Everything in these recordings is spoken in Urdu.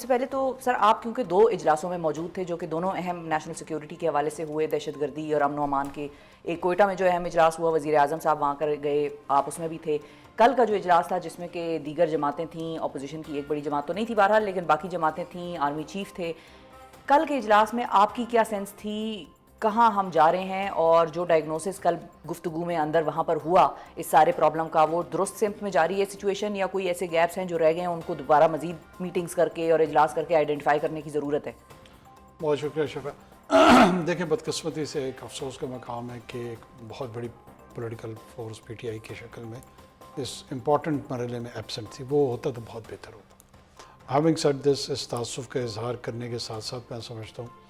سے پہلے تو سر آپ کیونکہ 2 اجلاسوں میں موجود تھے جو کہ دونوں اہم نیشنل سیکیورٹی کے حوالے سے ہوئے، دہشت گردی اور امن و امان کے، ایک کوئٹہ میں جو اہم اجلاس ہوا وزیر اعظم صاحب وہاں کر گئے، آپ اس میں بھی تھے، کل کا جو اجلاس تھا جس میں کہ دیگر جماعتیں تھیں، اپوزیشن کی ایک بڑی جماعت تو نہیں تھی بہرحال لیکن باقی جماعتیں تھیں، آرمی چیف تھے، کل کے اجلاس میں آپ کی کیا سینس تھی، کہاں ہم جا رہے ہیں، اور جو ڈائگنوسس کل گفتگو میں اندر وہاں پر ہوا اس سارے پرابلم کا، وہ درست سمت میں جاری ہے سچویشن، یا کوئی ایسے گیپس ہیں جو رہ گئے ہیں ان کو دوبارہ مزید میٹنگز کر کے اور اجلاس کر کے آئیڈینٹیفائی کرنے کی ضرورت ہے؟ بہت شکریہ شفا. دیکھیں بدقسمتی سے ایک افسوس کا مقام ہے کہ ایک بہت بڑی political force P T I کی شکل میں اس امپورٹنٹ مرحلے میں ایبسنٹ تھی. وہ ہوتا تو بہت بہتر ہوتا. ہیونگ سیڈ دس، اس تعصب کا اظہار کرنے کے ساتھ ساتھ میں سمجھتا ہوں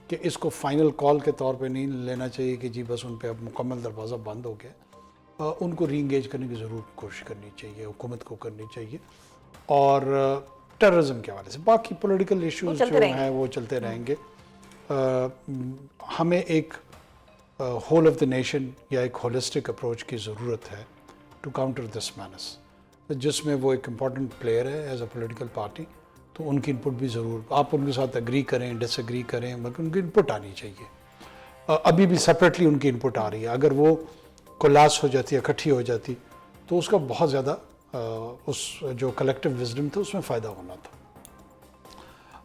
کہ اس کو فائنل کال کے طور پہ نہیں لینا چاہیے کہ جی بس ان پہ اب مکمل دروازہ بند ہو گیا. ان کو ری انگیج کرنے کی ضرور کوشش کرنی چاہیے، حکومت کو کرنی چاہیے، اور ٹیررزم کے حوالے سے باقی پولیٹیکل ایشوز جو ہیں وہ چلتے رہیں گے. ہمیں ایک ہول آف دا نیشن یا ایک ہولسٹک اپروچ کی ضرورت ہے ٹو کاؤنٹر دس مینس، جس میں وہ ایک امپورٹنٹ پلیئر ہے ایز اے پولیٹیکل پارٹی. تو ان کی انپٹ بھی ضرور، آپ ان کے ساتھ اگری کریں ڈس اگری کریں، مگر ان کی انپٹ آنی چاہیے. ابھی بھی سپریٹلی ان کی انپٹ آ رہی ہے. اگر وہ کولاس ہو جاتی ہے، اکٹھی ہو جاتی، تو اس کا بہت زیادہ اس جو کلیکٹیو وزڈم تھا اس میں فائدہ ہونا تھا.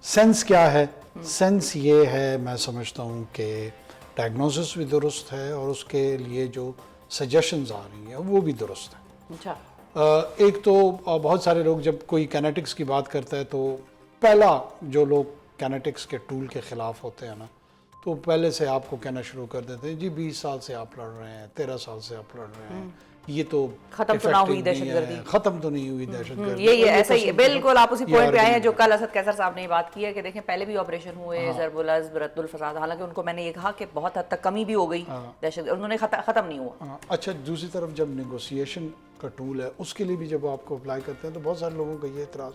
سینس کیا ہے؟ سینس یہ ہے، میں سمجھتا ہوں کہ ڈائگنوسس بھی درست ہے اور اس کے لیے جو سجیشنز آ رہی ہیں وہ بھی درست ہیں. اچھا، ایک تو بہت سارے لوگ جب کوئی کینیٹکس کی بات کرتا ہے تو پہلا جو لوگ کینیٹکس کے ٹول کے خلاف ہوتے ہیں نا، تو پہلے سے آپ کو کہنا شروع کر دیتے ہیں جی 20 سال سے آپ لڑ رہے ہیں، 13 سال سے آپ لڑ رہے ہیں، یہ تو ختم تو نہ ہوئی دہشت گردی، ختم تو نہیں ہوئی دہشت گردی. یہ ایسا ہی ہے. بالکل آپ اسی پوائنٹ پہ آئے ہیں جو کل اسد قیصر صاحب نے یہ بات کی ہے کہ دیکھیں پہلے بھی آپریشن ہوئے، ضرب العضب، رد الفساد، حالانکہ ان کو میں نے یہ کہا کہ بہت حد تک کمی بھی ہو گئی دہشت، انہوں نے ختم نہیں ہوا. اچھا، دوسری طرف جب نیگوسیشن کا ٹول ہے اس کے لیے بھی جب آپ کو اپلائی کرتے ہیں تو بہت سارے لوگوں کا یہ اعتراض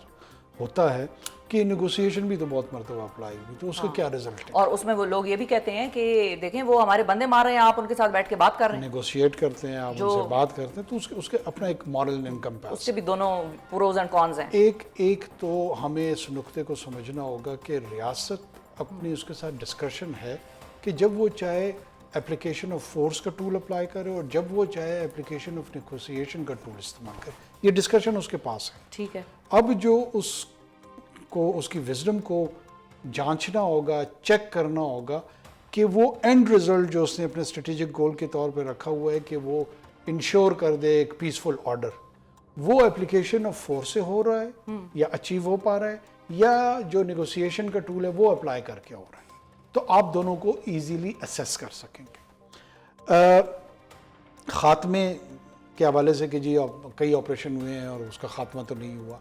ہوتا ہے کہ نیگوسیشن بھی تو بہت مرتبہ اپلائی ہوئی، تو اس کا کیا رزلٹ ہے؟ اور اس میں وہ لوگ یہ بھی کہتے ہیں کہ دیکھیں وہ ہمارے بندے مار رہے ہیں، آپ ان کے ساتھ بیٹھ کے بات کر رہے ہیں، نیگوشیٹ کرتے ہیں، آپ ان سے بات کرتے ہیں، تو اس کے اپنا ایک مورل انکم پاس. اس کے بھی دونوں پروز اینڈ کونز ہیں. ایک تو ہمیں اس نقطے کو سمجھنا ہوگا کہ ریاست اپنی اس کے ساتھ ڈسکشن ہے کہ جب وہ چاہے اپلیکیشن آف فورس کا ٹول اپلائی کرے اور جب وہ چاہے اپلیکیشن آف نیگوسیشن کا ٹول استعمال کرے. یہ ڈسکشن اس کے پاس ہے. ٹھیک ہے. اب جو اس کی وزڈم کو جانچنا ہوگا، چیک کرنا ہوگا کہ وہ اینڈ رزلٹ جو اس نے اپنے اسٹریٹجک گول کے طور پہ رکھا ہوا ہے کہ وہ انشور کر دے ایک پیسفل آرڈر، وہ اپلیکیشن آف فورس سے ہو رہا ہے یا اچیو ہو پا رہا ہے، یا جو نیگوسیشن کا ٹول ہے وہ اپلائی کر کے ہو رہا ہے. تو آپ دونوں کو ایزیلی اسیس کر سکیں گے. خاتمے کے حوالے سے کہ جی کئی آپریشن ہوئے ہیں اور اس کا خاتمہ تو نہیں ہوا.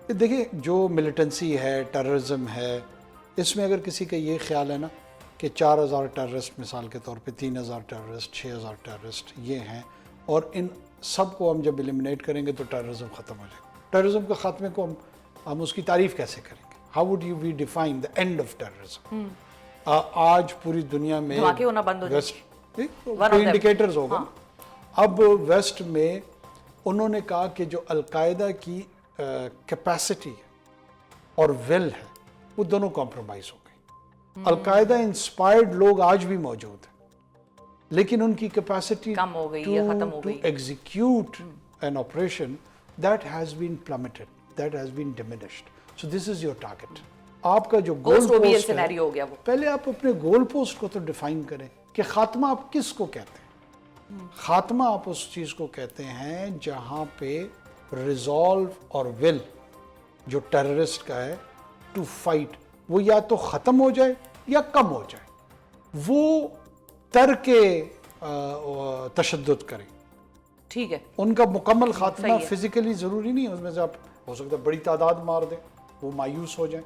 دیکھیں جو ملیٹنسی ہے، ٹیررزم ہے، اس میں اگر کسی کا یہ خیال ہے نا کہ 4000 ٹیررسٹ مثال کے طور پہ 3000 ٹیررسٹ، 6000 ٹیررسٹ یہ ہیں اور ان سب کو ہم جب ایلیمنیٹ کریں گے تو ٹیررزم ختم ہو جائے گا. ٹیررزم کے خاتمے کو ہم اس کی تعریف کیسے کریں گے؟ How would you we define the end of terrorism? آج پوری دنیا میں انڈیکیٹرز ہوگا. اب ویسٹ میں انہوں نے کہا کہ جو القاعدہ کی کیپیسٹی اور ول ہے وہ دونوں کمپرومائز ہو گئی. القاعدہ انسپائرڈ لوگ آج بھی موجود ہیں لیکن ان کی کیپیسٹی کم ہو گئی یا ختم ہو گئی. To execute an operation that has been plummeted, that has been diminished. So this is your target. آپ کا جو گول پوسٹ ہے ہو گیا وہ پہلے آپ اپنے گول پوسٹ کو تو ڈیفائن کریں کہ خاتمہ آپ کس کو کہتے ہیں. خاتمہ آپ اس چیز کو کہتے ہیں جہاں پہ ریزالو اور ول جو ٹیررسٹ کا ہے ٹو فائٹ وہ یا تو ختم ہو جائے یا کم ہو جائے. وہ ترک تشدد کریں. ٹھیک ہے. ان کا مکمل خاتمہ فزیکلی ضروری نہیں ہے، اس میں سے آپ ہو سکتا ہے بڑی تعداد مار دیں، وہ مایوس ہو جائیں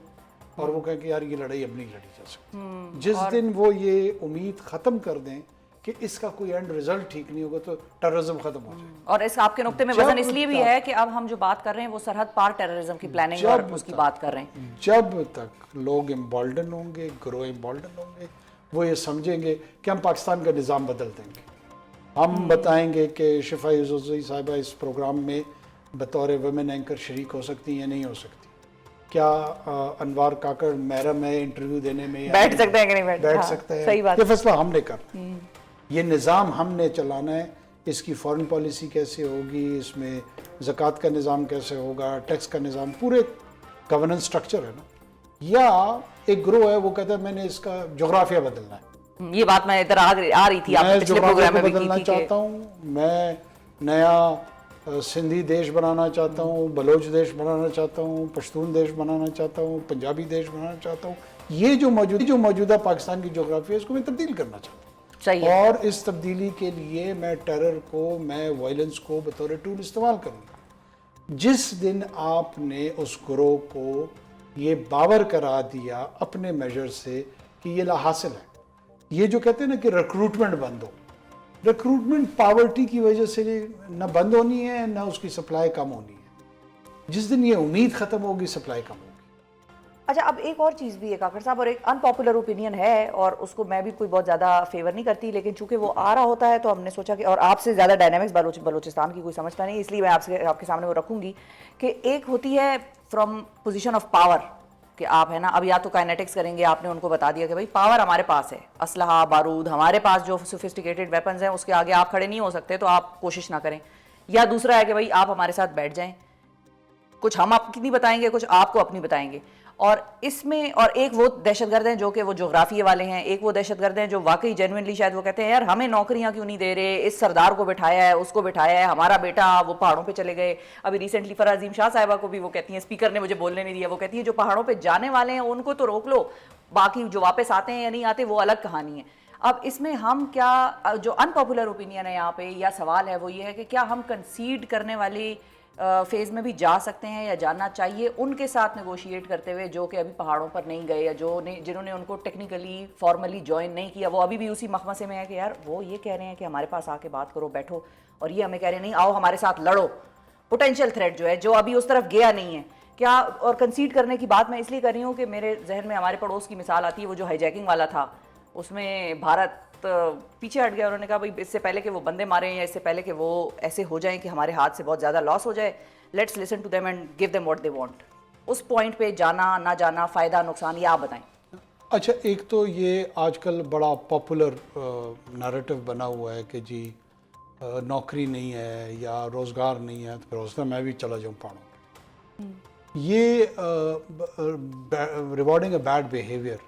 اور وہ کہیں کہ یار یہ لڑائی اب نہیں لڑی جا سکتی. جس دن وہ یہ امید ختم کر دیں کہ اس کا کوئی اینڈ رزلٹ ٹھیک نہیں ہوگا تو ٹیررزم ختم ہو جائے. اور اس آپ کے نقطے میں وزن اس لیے بھی ہے کہ اب ہم جو بات کر رہے ہیں وہ سرحد پار ٹیررزم کی پلاننگ اور اس کی بات کر رہے ہیں. جب تک لوگ امبالڈن ہوں گے، گروہ امبالڈن ہوں گے، وہ یہ سمجھیں گے کہ ہم پاکستان کا نظام بدل دیں گے. ہم بتائیں گے کہ شفا یوسفزئی صاحبہ اس پروگرام میں بطور ویمن اینکر شریک ہو سکتی ہیں یا نہیں ہو سکتی. کیا انوار کاکڑ محرم ہے انٹرویو دینے میں؟ بیٹھ سکتے ہیں کہ نہیں بیٹھ سکتے ہیں؟ یہ فیصلہ ہم نے کرنا، یہ نظام ہم نے چلانا ہے. اس کی فارن پالیسی کیسے ہوگی، اس میں زکوٰۃ کا نظام کیسے ہوگا، ٹیکس کا نظام، پورے گورننس سٹرکچر ہے نا. یا ایک گروہ ہے وہ کہتا ہے میں نے اس کا جغرافیہ بدلنا ہے. یہ بات میں ادھر آ رہی تھی، میں جغرافیہ کو بدلنا چاہتا ہوں، میں نیا سندھی دیش بنانا چاہتا ہوں، بلوچ دیش بنانا چاہتا ہوں، پشتون دیش بنانا چاہتا ہوں، پنجابی دیش بنانا چاہتا ہوں. یہ جو موجودہ پاکستان کی جغرافیہ ہے اس کو میں تبدیل کرنا چاہتا ہوں. اور اس تبدیلی کے لیے میں ٹیرر کو، میں وائلنس کو بطور ٹول استعمال کروں گا. جس دن آپ نے اس گروہ کو یہ باور کرا دیا اپنے میجر سے کہ یہ لا حاصل ہے، یہ جو کہتے ہیں نا کہ ریکروٹمنٹ بند ہو، ریکروٹمنٹ پاورٹی کی وجہ سے نہ بند ہونی ہے نہ اس کی سپلائی کم ہونی ہے. جس دن یہ امید ختم ہوگی سپلائی کم ہوگی. اچھا اب ایک اور چیز بھی ہے کاکڑ صاحب، اور ایک ان پاپولر اوپینین ہے اور اس کو میں بھی کوئی بہت زیادہ فیور نہیں کرتی، لیکن چونکہ وہ آ رہا ہوتا ہے تو ہم نے سوچا کہ، اور آپ سے زیادہ ڈائنامکس بلوچستان کی کوئی سمجھتا نہیں، اس لیے میں آپ کے سامنے وہ رکھوں گی کہ ایک ہوتی ہے فرام پوزیشن آف پاور کہ آپ ہے نا اب یا تو کائنیٹکس کریں گے، آپ نے ان کو بتا دیا کہ بھائی پاور ہمارے پاس ہے، اسلحہ بارود ہمارے پاس جو سوفسٹیکیٹڈ ویپنز ہیں اس کے آگے آپ کھڑے نہیں ہو سکتے تو آپ کوشش نہ کریں. یا دوسرا ہے کہ بھائی آپ ہمارے ساتھ بیٹھ جائیں، کچھ ہم آپ کی بتائیں گے، کچھ آپ کو اپنی بتائیں گے. اور اس میں اور ایک وہ دہشت گرد ہیں جو کہ وہ جغرافیے والے ہیں، ایک وہ دہشت گرد ہیں جو واقعی جینوئنلی شاید وہ کہتے ہیں یار ہمیں نوکریاں کیوں نہیں دے رہے، اس سردار کو بٹھایا ہے، اس کو بٹھایا ہے، ہمارا بیٹا وہ پہاڑوں پہ چلے گئے. ابھی ریسنٹلی فرح عظیم شاہ صاحبہ کو بھی وہ کہتی ہیں، اسپیکر نے مجھے بولنے نہیں دیا، وہ کہتی ہیں جو پہاڑوں پہ جانے والے ہیں ان کو تو روک لو، باقی جو واپس آتے ہیں یا نہیں آتے وہ الگ کہانی ہے. اب اس میں ہم کیا، جو ان پاپولر اوپینین ہے یہاں پہ یا سوال ہے وہ یہ ہے کہ کیا ہم کنسیڈ کرنے والی فیز میں بھی جا سکتے ہیں یا جانا چاہیے ان کے ساتھ نیگوشیٹ کرتے ہوئے جو کہ ابھی پہاڑوں پر نہیں گئے یا جنہوں نے ان کو ٹیکنیکلی فارملی جوائن نہیں کیا، وہ ابھی بھی اسی مخمصے میں ہے کہ یار وہ یہ کہہ رہے ہیں کہ ہمارے پاس آ کے بات کرو بیٹھو، اور یہ ہمیں کہہ رہے ہیں نہیں آؤ ہمارے ساتھ لڑو. پوٹینشیل تھریٹ جو ہے جو ابھی اس طرف گیا نہیں ہے کیا، اور کنسیڈ کرنے کی بات میں اس لیے کر رہی ہوں کہ میرے ذہن میں ہمارے پڑوس کی مثال آتی ہے، وہ جو ہائی جیکنگ والا تھا اس میں بھارت پیچھے ہٹ گیا. انہوں نے کہا بھائی اس سے پہلے کہ وہ بندے ماریں یا اس سے پہلے کہ وہ ایسے ہو جائیں کہ ہمارے ہاتھ سے بہت زیادہ لاس ہو جائے، let's listen to them and give them what they want. اس پوائنٹ پہ جانا نہ جانا، فائدہ نقصان، یہ آپ بتائیں. اچھا ایک تو یہ آج کل بڑا پاپولر نیریٹو بنا ہوا ہے کہ جی نوکری نہیں ہے یا روزگار نہیں ہے تو پھر اس میں بھی چلا جاؤں پہاڑوں پہ. یہ ریوارڈنگ اے بیڈ بیہیویئر.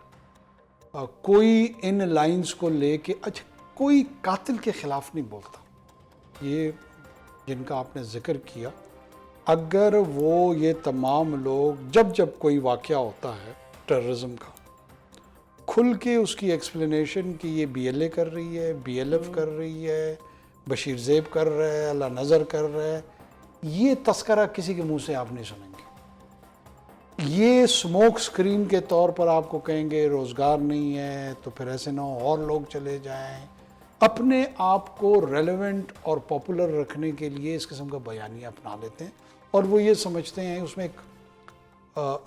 کوئی ان لائنز کو لے کے، اچھا کوئی قاتل کے خلاف نہیں بولتا، یہ جن کا آپ نے ذکر کیا، اگر وہ یہ تمام لوگ جب کوئی واقعہ ہوتا ہے ٹیررزم کا کھل کے اس کی ایکسپلینیشن کہ یہ بی ایل اے کر رہی ہے، بی ایل ایف کر رہی ہے، بشیر زیب کر رہا ہے، اللہ نظر کر رہا ہے، یہ تذکرہ کسی کے منہ سے آپ نہیں سنیں گے. یہ سموک سکرین کے طور پر آپ کو کہیں گے روزگار نہیں ہے تو پھر ایسے نہ ہو اور لوگ چلے جائیں. اپنے آپ کو ریلیونٹ اور پاپولر رکھنے کے لیے اس قسم کا بیانیہ اپنا لیتے ہیں، اور وہ یہ سمجھتے ہیں اس میں ایک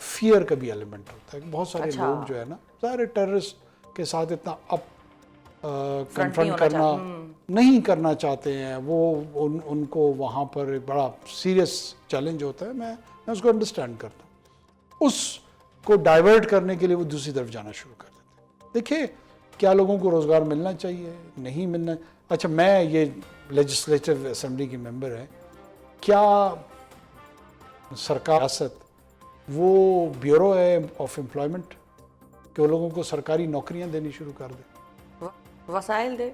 فیئر کا بھی ایلیمنٹ ہوتا ہے. بہت سارے لوگ جو ہے نا ظاہر ٹیررسٹ کے ساتھ اتنا کنفرنٹ کرنا نہیں کرنا چاہتے ہیں، وہ ان کو وہاں پر ایک بڑا سیریس چیلنج ہوتا ہے. میں اس کو انڈرسٹینڈ کرتا ہوں. اس کو ڈائیورٹ کرنے کے لیے وہ دوسری طرف جانا شروع کر دیتے ہیں. دیکھیں کیا لوگوں کو روزگار ملنا چاہیے، نہیں ملنا. اچھا میں یہ لیجسلیٹو اسمبلی کی ممبر ہے، کیا سرکار ریاست وہ بیورو ہے آف امپلائمنٹ کہ وہ لوگوں کو سرکاری نوکریاں دینی شروع کر دے، وسائل دے؟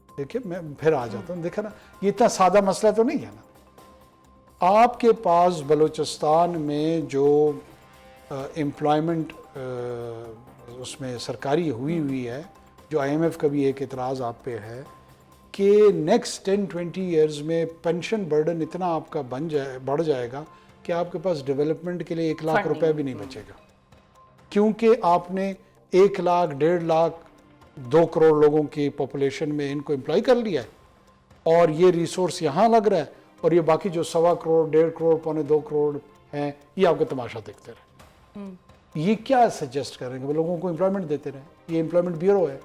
دیکھیں میں پھر آ جاتا ہوں، دیکھا نا یہ اتنا سادہ مسئلہ تو نہیں ہے نا. آپ کے پاس بلوچستان میں جو امپلائمنٹ اس میں سرکاری ہوئی ہے، جو آئی ایم ایف کا بھی ایک اعتراض آپ پہ ہے کہ نیکسٹ 10-20 ایئرز میں پینشن برڈن اتنا آپ کا بڑھ جائے گا کہ آپ کے پاس ڈیولپمنٹ کے لیے 1 لاکھ روپے بھی نہیں بچے گا، کیونکہ آپ نے 1 لاکھ 1.5 لاکھ 2 کروڑ لوگوں کی پاپولیشن میں ان کو امپلائی کر لیا ہے، اور یہ ریسورس یہاں لگ رہا ہے، اور یہ باقی جو 1.25 کروڑ 1.5 کروڑ 2 کروڑ ہیں یہ آپ کا تماشا دیکھتے رہے. یہ کیا سجیسٹ کریں گے وہ لوگوں کو امپلائمنٹ دیتے رہیں؟ یہ امپلائمنٹ بیورو ہے.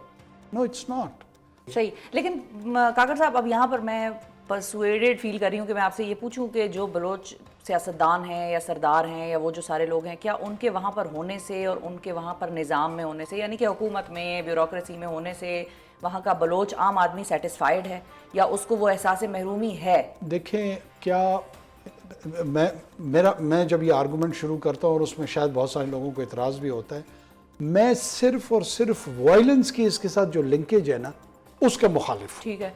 نو اٹس ناٹ. صحیح. لیکن کاکڑ صاحب اب یہاں پر میں پرسویڈڈ فیل کر رہی ہوں کہ میں آپ سے یہ پوچھوں کہ جو بلوچ سیاستدان ہیں یا سردار ہیں یا وہ جو سارے لوگ ہیں، کیا ان کے وہاں پر ہونے سے اور ان کے وہاں پر نظام میں ہونے سے، یعنی کہ حکومت میں بیوروکریسی میں ہونے سے وہاں کا بلوچ عام آدمی سیٹسفائیڈ ہے یا اس کو وہ احساس محرومی ہے؟ دیکھیں کیا میں جب یہ آرگومنٹ شروع کرتا ہوں اور اس میں شاید بہت سارے لوگوں کو اعتراض بھی ہوتا ہے، میں صرف اور صرف وائلنس کی اس کے ساتھ جو لنکیج ہے نا اس کے مخالف ہوں۔ ٹھیک ہے،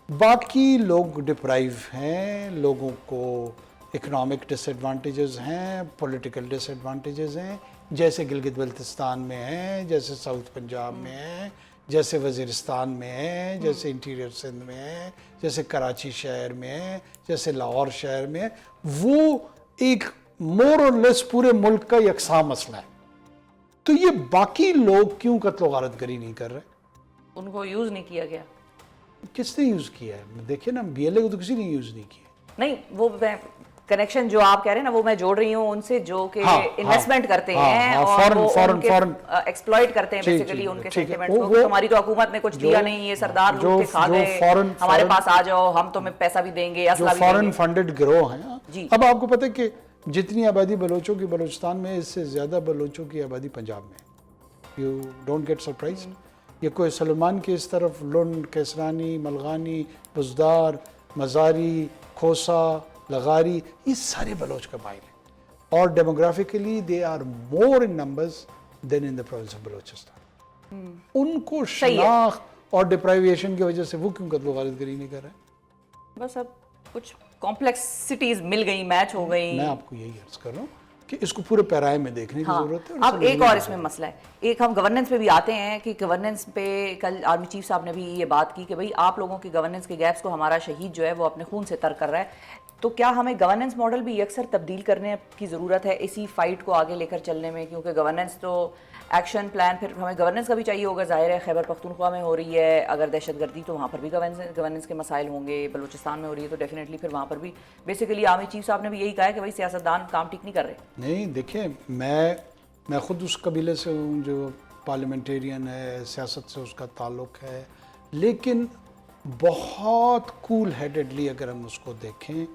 باقی لوگ ڈپرائیو ہیں، لوگوں کو اکنامک ڈس ایڈوانٹیجز ہیں، پولیٹیکل ڈس ایڈوانٹیجز ہیں، جیسے گلگت بلتستان میں ہیں، جیسے ساؤتھ پنجاب میں ہیں، جیسے وزیرستان میں ہیں، جیسے انٹیریئر سندھ میں ہیں، جیسے کراچی شہر میں ہیں، جیسے لاہور شہر میں ہیں۔ وہ ایک مور اور لیس پورے ملک کا یکساں مسئلہ ہے۔ تو یہ باقی لوگ کیوں قتل و غارت گری نہیں کر رہے؟ ان کو یوز نہیں کیا گیا؟ کس نے یوز کیا ہے؟ دیکھیں نا، بی ایل اے کو تو کسی نے یوز نہیں کیا۔ نہیں، وہ کنیکشن جو آپ کہہ رہے ہیں نا، وہ میں جوڑ رہی ہوں ان سے جو کہ انویسٹمنٹ کرتے ہیں اور وہ ایکسپلائٹ کرتے ہیں بیسیکلی ان کے سینٹیمنٹس کو۔ ہماری تو حکومت نے کچھ دیا نہیں، یہ سردار لوٹ کے کھا گئے، ہمارے پاس آ جاؤ، ہم تمہیں پیسہ بھی دیں گے، اسلحہ بھی دیں گے۔ فارن فنڈڈ گروہ ہیں۔ اب آپ کو پتہ ہے کہ جتنی آبادی بلوچوں کی بلوچستان میں، اس سے زیادہ بلوچوں کی آبادی پنجاب میں ہے۔ You don't get surprise. یہ کوئی سلمان کی اس طرف لنڈ، کیسرانی، ملغانی، بزدار، مزاری، کھوسا، لغاری، یہ سارے بلوچ قبائل ہیں، اور demographically they are more in numbers than in the province of Balochistan. ان کو شناخت اور ڈپرائیویشن کی وجہ سے وہ کیوں قتل و غارت گری نہیں کر رہے؟ بس اب کچھ کمپلیکسٹیز مل گئی، میچ ہو گئی۔ میں آپ کو یہی عرض کر رہا ہوں کہ اس کو پورے پیرائے میں دیکھنے کی ضرورت ہے۔ اب ایک اور اس میں مسئلہ ہے، ایک ہم گورننس پہ بھی آتے ہیں کہ گورننس پہ کل آرمی چیف صاحب نے بھی یہ بات کی کہ بھئی آپ لوگوں کی گورننس کے گیپس کو ہمارا شہید جو ہے وہ اپنے خون سے تر کر رہا ہے۔ تو کیا ہمیں گورننس ماڈل بھی یکسر تبدیل کرنے کی ضرورت ہے اسی فائٹ کو آگے لے کر چلنے میں؟ کیونکہ گورننس تو ایکشن پلان، پھر ہمیں گورننس کا بھی چاہیے ہوگا، ظاہر ہے خیبر پختونخوا میں ہو رہی ہے اگر دہشت گردی تو وہاں پر بھی گورننس کے مسائل ہوں گے، بلوچستان میں ہو رہی ہے تو ڈیفینیٹلی پھر وہاں پر بھی بیسیکلی آرمی چیف صاحب نے بھی یہی کہا ہے کہ بھائی سیاستدان کام ٹھیک نہیں کر رہے۔ نہیں دیکھیں، میں خود اس قبیلے سے ہوں جو پارلیمنٹیرین ہے، سیاست سے اس کا تعلق ہے، لیکن بہت کول ہیڈڈلی اگر ہم اس کو دیکھیں،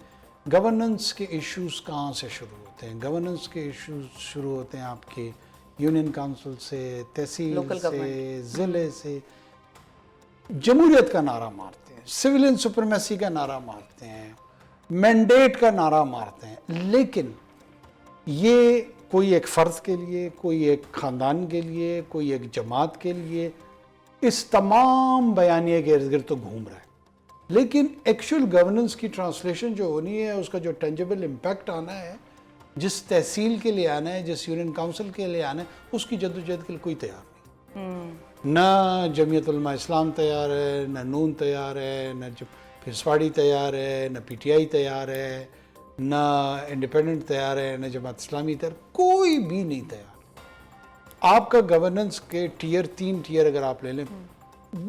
گورننس کے ایشوز کہاں سے شروع ہوتے ہیں؟ گورننس کے ایشوز شروع ہوتے ہیں آپ کے یونین کونسل سے، تحصیل سے، ضلع سے۔ جمہوریت کا نعرہ مارتے ہیں، سویلین سپریمیسی کا نعرہ مارتے ہیں، مینڈیٹ کا نعرہ مارتے ہیں، لیکن یہ کوئی ایک فرد کے لیے، کوئی ایک خاندان کے لیے، کوئی ایک جماعت کے لیے اس تمام بیانیے کے ارد گرد تو گھوم رہا ہے، لیکن ایکچوئل گورننس کی ٹرانسلیشن جو ہونی ہے، اس کا جو ٹینجیبل امپیکٹ آنا ہے، جس تحصیل کے لیے آنا ہے، جس یونین کونسل کے لیے آنا ہے، اس کی جدوجہد کے لیے کوئی تیار نہیں۔ نہ جمعیت علماء اسلام تیار ہے، نہ نون تیار ہے، نہ پیپلز پارٹی تیار ہے، نہ پی ٹی آئی تیار ہے، نہ انڈیپینڈنٹ تیار ہے، نہ جماعت اسلامی تیار، کوئی بھی نہیں تیار۔ آپ کا گورننس کے ٹیئر 3 ٹیئر اگر آپ لے لیں،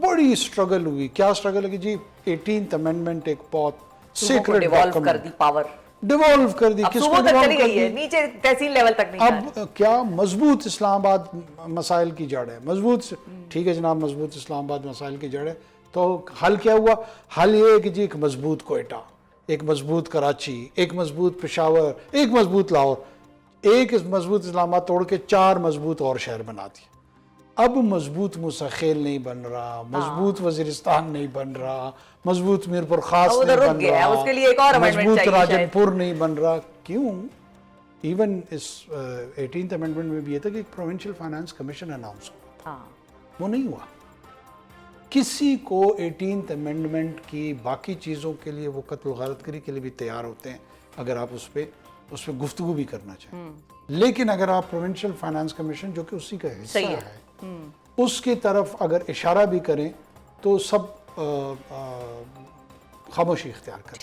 بڑی اسٹرگل ہوئی۔ کیا اسٹرگل ہے کہ جی 18th امینڈمنٹ ایک بہت سیکرٹ ڈیوالو کر دی پاور، ڈیوالو کر دی، کس کو ڈیوالو کر دی؟ نیچے تحصیل لیول تک نہیں۔ اب کیا مضبوط اسلام آباد مسائل کی جڑ ہے، مضبوط، ٹھیک ہے جناب، مضبوط اسلام آباد مسائل کی جڑ ہے، تو حل کیا ہوا؟ حل یہ ہے کہ جی ایک مضبوط کوئٹہ، ایک مضبوط کراچی، ایک مضبوط پشاور، ایک مضبوط لاہور، ایک مضبوط اسلام آباد توڑ کے 4 مضبوط اور شہر بنا دیے۔ اب مضبوط موسیخیل نہیں بن رہا، مضبوط وزیرستان نہیں بن رہا، مضبوط میرپور خاص نہیں بن رہا، مضبوط راجن پور نہیں بن رہا۔ کیوں؟ ایون اس 18th امینڈمنٹ میں بھی یہ تھا کہ ایک پروونشل فائنانس کمیشن اناؤنس ہوا، وہ نہیں ہوا۔ کسی کو 18th امینڈمنٹ کی باقی چیزوں کے لیے وہ قتل و غارت گری کے لیے بھی تیار ہوتے ہیں اگر آپ اس پہ گفتگو بھی کرنا چاہیں، لیکن اگر آپ پروونشل فائنانس کمیشن جو کہ اسی کا حصہ ہے اس کی طرف اگر اشارہ بھی کریں تو سب خاموشی اختیار کریں۔